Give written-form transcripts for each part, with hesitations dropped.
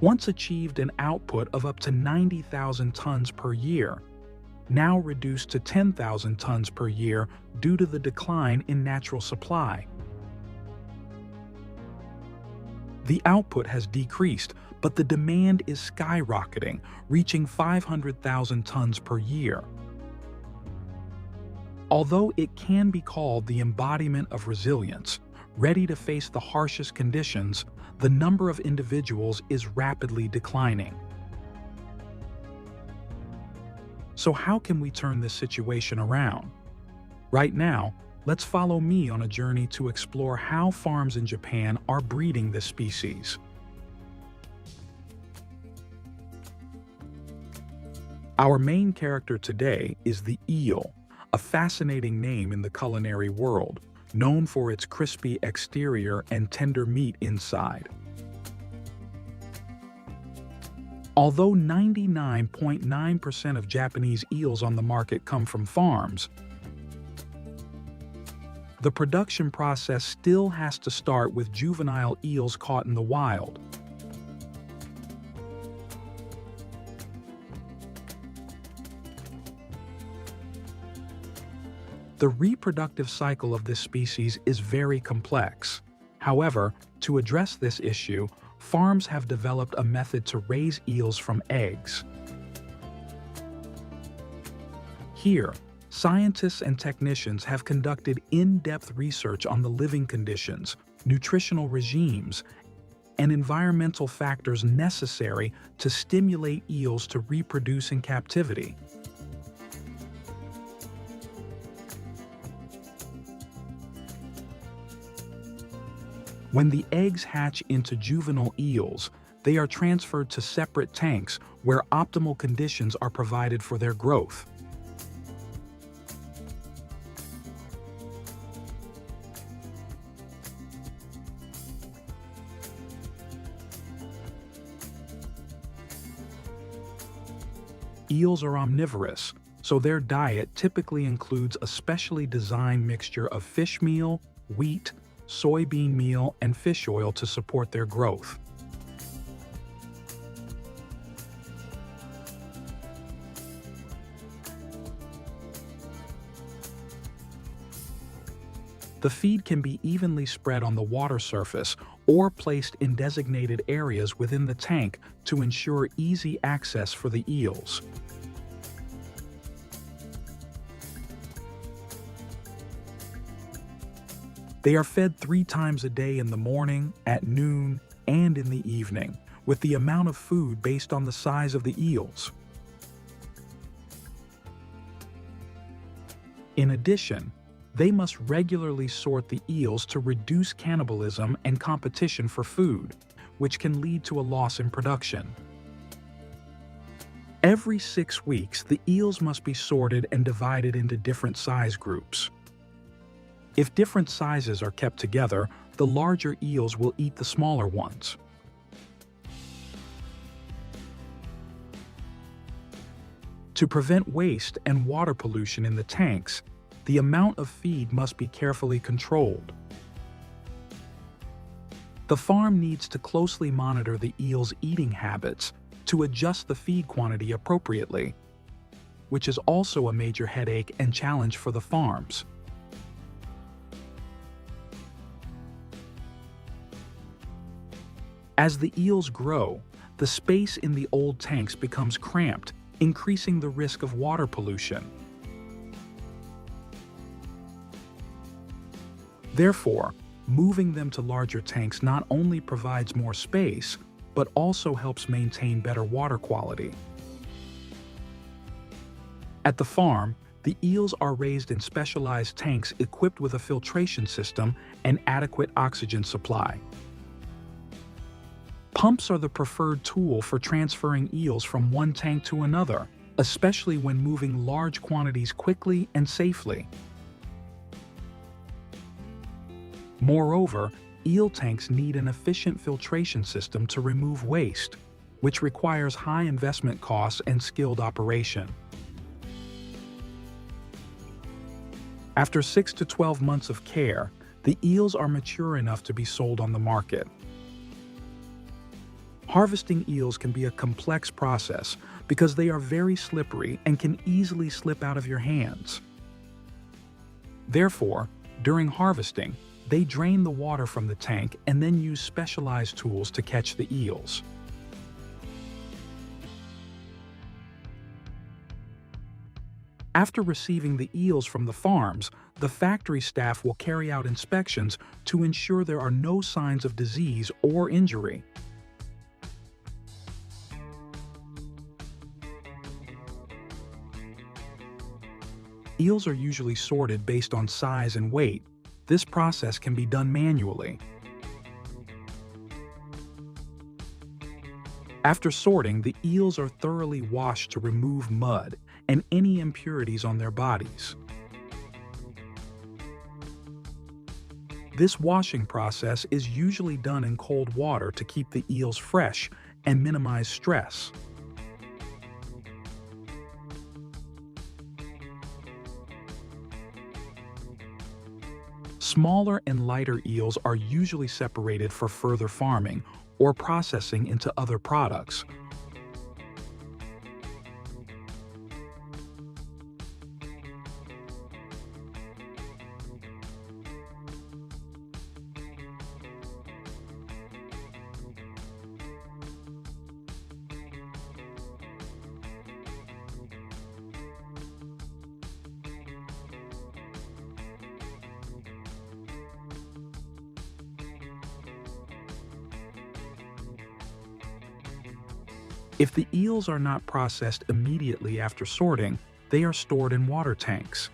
once achieved an output of up to 90,000 tons per year, now reduced to 10,000 tons per year due to the decline in natural supply. The output has decreased, but the demand is skyrocketing, reaching 500,000 tons per year. Although it can be called the embodiment of resilience, ready to face the harshest conditions, the number of individuals is rapidly declining. So how can we turn this situation around? Right now, let's follow me on a journey to explore how farms in Japan are breeding this species. Our main character today is the eel, a fascinating name in the culinary world, known for its crispy exterior and tender meat inside. Although 99.9% of Japanese eels on the market come from farms, the production process still has to start with juvenile eels caught in the wild. The reproductive cycle of this species is very complex. However, to address this issue, farms have developed a method to raise eels from eggs. Here, scientists and technicians have conducted in-depth research on the living conditions, nutritional regimes, and environmental factors necessary to stimulate eels to reproduce in captivity. When the eggs hatch into juvenile eels, they are transferred to separate tanks where optimal conditions are provided for their growth. Eels are omnivorous, so their diet typically includes a specially designed mixture of fish meal, wheat, soybean meal, and fish oil to support their growth. The feed can be evenly spread on the water surface or placed in designated areas within the tank to ensure easy access for the eels. They are fed 3 times a day in the morning, at noon, and in the evening, with the amount of food based on the size of the eels. In addition, they must regularly sort the eels to reduce cannibalism and competition for food, which can lead to a loss in production. Every 6 weeks, the eels must be sorted and divided into different size groups. If different sizes are kept together, the larger eels will eat the smaller ones. To prevent waste and water pollution in the tanks, the amount of feed must be carefully controlled. The farm needs to closely monitor the eels' eating habits to adjust the feed quantity appropriately, which is also a major headache and challenge for the farms. As the eels grow, the space in the old tanks becomes cramped, increasing the risk of water pollution. Therefore, moving them to larger tanks not only provides more space, but also helps maintain better water quality. At the farm, the eels are raised in specialized tanks equipped with a filtration system and adequate oxygen supply. Pumps are the preferred tool for transferring eels from one tank to another, especially when moving large quantities quickly and safely. Moreover, eel tanks need an efficient filtration system to remove waste, which requires high investment costs and skilled operation. After 6 to 12 months of care, the eels are mature enough to be sold on the market. Harvesting eels can be a complex process because they are very slippery and can easily slip out of your hands. Therefore, during harvesting, they drain the water from the tank and then use specialized tools to catch the eels. After receiving the eels from the farms, the factory staff will carry out inspections to ensure there are no signs of disease or injury. Eels are usually sorted based on size and weight. This process can be done manually. After sorting, the eels are thoroughly washed to remove mud and any impurities on their bodies. This washing process is usually done in cold water to keep the eels fresh and minimize stress. Smaller and lighter eels are usually separated for further farming or processing into other products. If the eels are not processed immediately after sorting, they are stored in water tanks.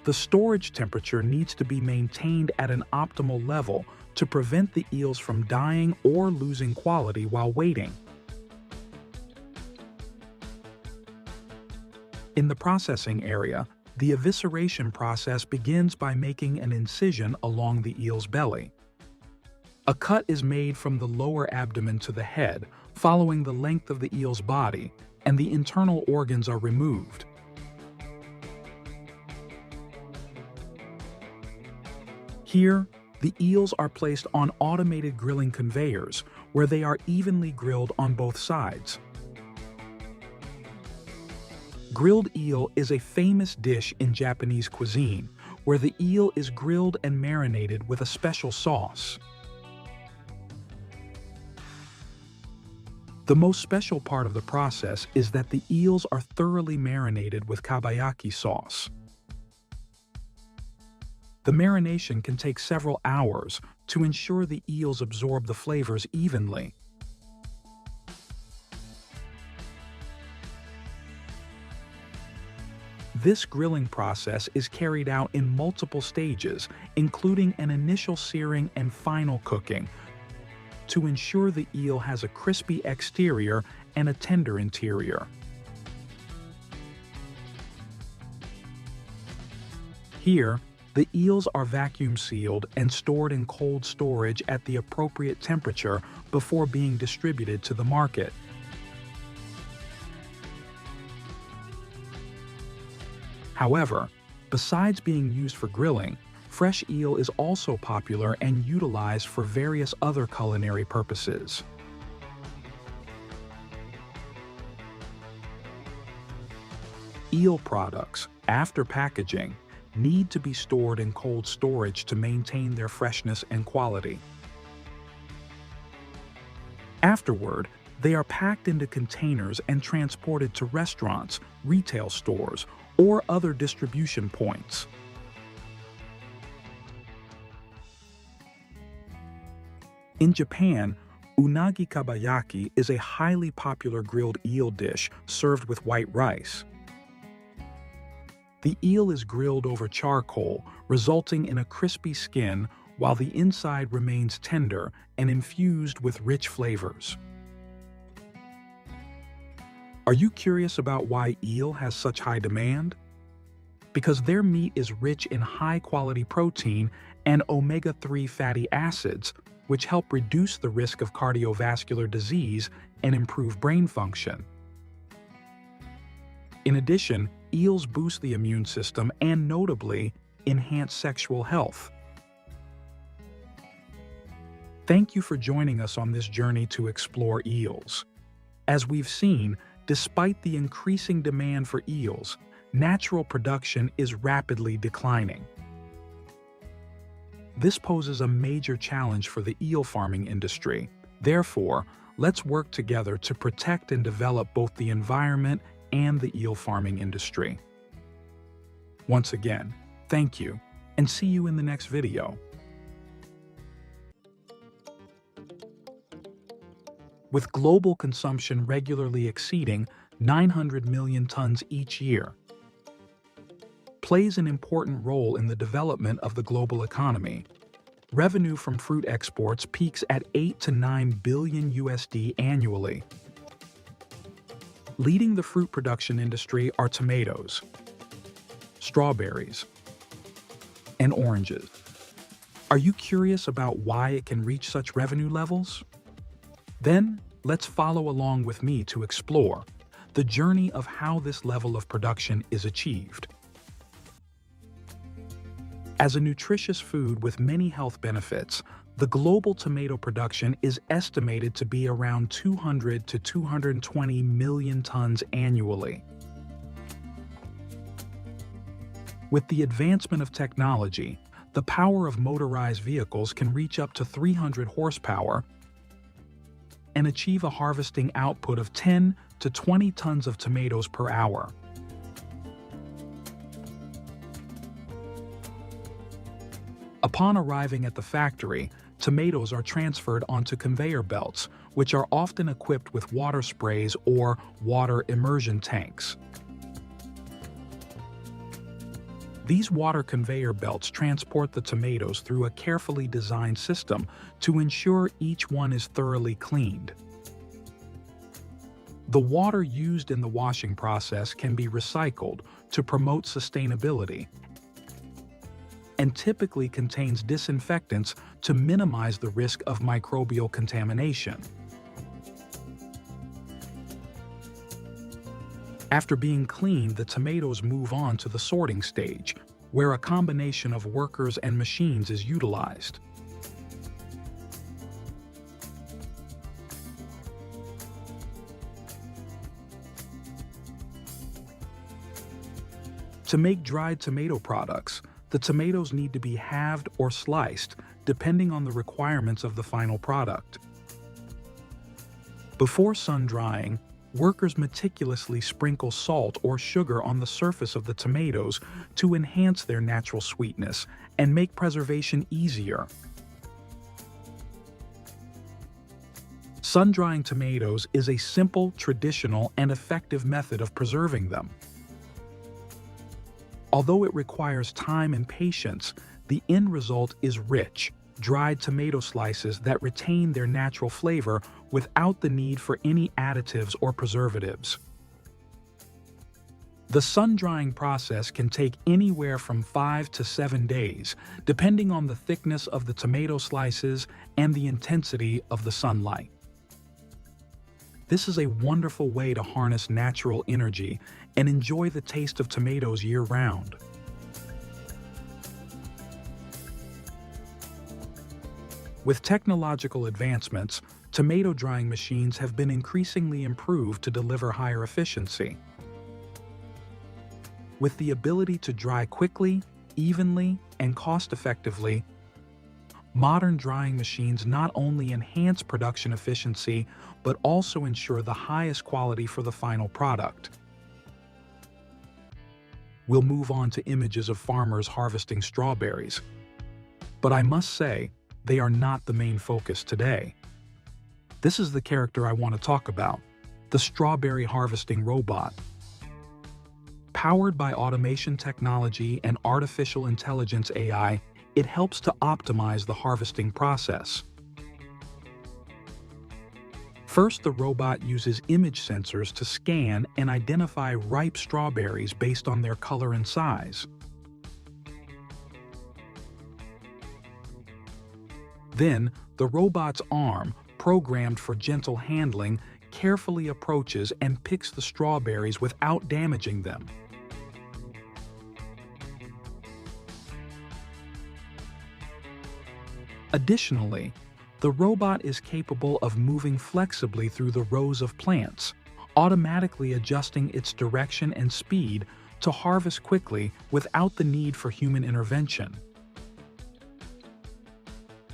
The storage temperature needs to be maintained at an optimal level to prevent the eels from dying or losing quality while waiting. In the processing area, the evisceration process begins by making an incision along the eel's belly. A cut is made from the lower abdomen to the head, following the length of the eel's body, and the internal organs are removed. Here, the eels are placed on automated grilling conveyors, where they are evenly grilled on both sides. Grilled eel is a famous dish in Japanese cuisine, where the eel is grilled and marinated with a special sauce. The most special part of the process is that the eels are thoroughly marinated with kabayaki sauce. The marination can take several hours to ensure the eels absorb the flavors evenly. This grilling process is carried out in multiple stages, including an initial searing and final cooking, to ensure the eel has a crispy exterior and a tender interior. Here, the eels are vacuum sealed and stored in cold storage at the appropriate temperature before being distributed to the market. However, besides being used for grilling, fresh eel is also popular and utilized for various other culinary purposes. Eel products, after packaging, need to be stored in cold storage to maintain their freshness and quality. Afterward, they are packed into containers and transported to restaurants, retail stores, or other distribution points. In Japan, unagi kabayaki is a highly popular grilled eel dish served with white rice. The eel is grilled over charcoal, resulting in a crispy skin while the inside remains tender and infused with rich flavors. Are you curious about why eel has such high demand? Because their meat is rich in high-quality protein and omega-3 fatty acids, which help reduce the risk of cardiovascular disease and improve brain function. In addition, eels boost the immune system and, notably, enhance sexual health. Thank you for joining us on this journey to explore eels. As we've seen, despite the increasing demand for eels, natural production is rapidly declining. This poses a major challenge for the eel farming industry. Therefore, let's work together to protect and develop both the environment and the eel farming industry. Once again, thank you, and see you in the next video. With global consumption regularly exceeding 900 million tons each year, plays an important role in the development of the global economy. Revenue from fruit exports peaks at 8 to 9 billion USD annually. Leading the fruit production industry are tomatoes, strawberries, and oranges. Are you curious about why it can reach such revenue levels? Then, let's follow along with me to explore the journey of how this level of production is achieved. As a nutritious food with many health benefits, the global tomato production is estimated to be around 200 to 220 million tons annually. With the advancement of technology, the power of motorized vehicles can reach up to 300 horsepower and achieve a harvesting output of 10 to 20 tons of tomatoes per hour. Upon arriving at the factory, tomatoes are transferred onto conveyor belts, which are often equipped with water sprays or water immersion tanks. These water conveyor belts transport the tomatoes through a carefully designed system to ensure each one is thoroughly cleaned. The water used in the washing process can be recycled to promote sustainability and typically contains disinfectants to minimize the risk of microbial contamination. After being cleaned, the tomatoes move on to the sorting stage, where a combination of workers and machines is utilized. To make dried tomato products, the tomatoes need to be halved or sliced, depending on the requirements of the final product. Before sun-drying, workers meticulously sprinkle salt or sugar on the surface of the tomatoes to enhance their natural sweetness and make preservation easier. Sun-drying tomatoes is a simple, traditional, and effective method of preserving them. Although it requires time and patience, the end result is rich, dried tomato slices that retain their natural flavor without the need for any additives or preservatives. The sun-drying process can take anywhere from 5 to 7 days, depending on the thickness of the tomato slices and the intensity of the sunlight. This is a wonderful way to harness natural energy and enjoy the taste of tomatoes year-round. With technological advancements, tomato drying machines have been increasingly improved to deliver higher efficiency. With the ability to dry quickly, evenly, and cost-effectively, modern drying machines not only enhance production efficiency, but also ensure the highest quality for the final product. We'll move on to images of farmers harvesting strawberries. But I must say, they are not the main focus today. This is the character I want to talk about, the strawberry harvesting robot. Powered by automation technology and artificial intelligence AI, it helps to optimize the harvesting process. First, the robot uses image sensors to scan and identify ripe strawberries based on their color and size. Then, the robot's arm, programmed for gentle handling, carefully approaches and picks the strawberries without damaging them. Additionally, The robot is capable of moving flexibly through the rows of plants, automatically adjusting its direction and speed to harvest quickly without the need for human intervention.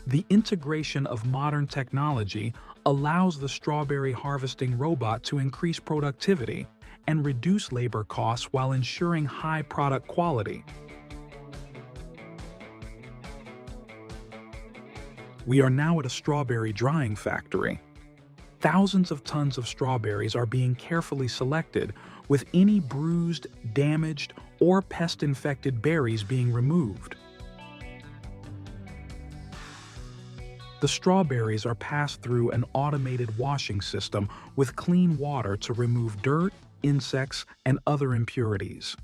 The integration of modern technology allows the strawberry harvesting robot to increase productivity and reduce labor costs while ensuring high product quality. We are now at a strawberry drying factory. Thousands of tons of strawberries are being carefully selected, with any bruised, damaged, or pest-infected berries being removed. The strawberries are passed through an automated washing system with clean water to remove dirt, insects, and other impurities.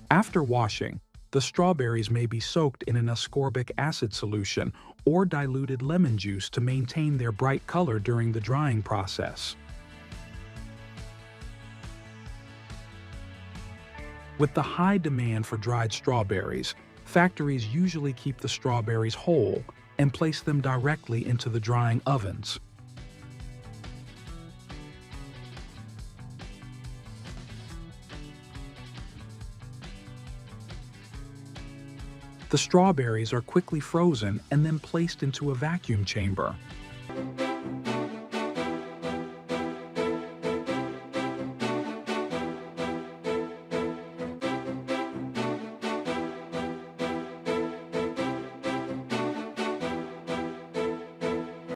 After washing, the strawberries may be soaked in an ascorbic acid solution or diluted lemon juice to maintain their bright color during the drying process. With the high demand for dried strawberries, factories usually keep the strawberries whole and place them directly into the drying ovens. The strawberries are quickly frozen and then placed into a vacuum chamber.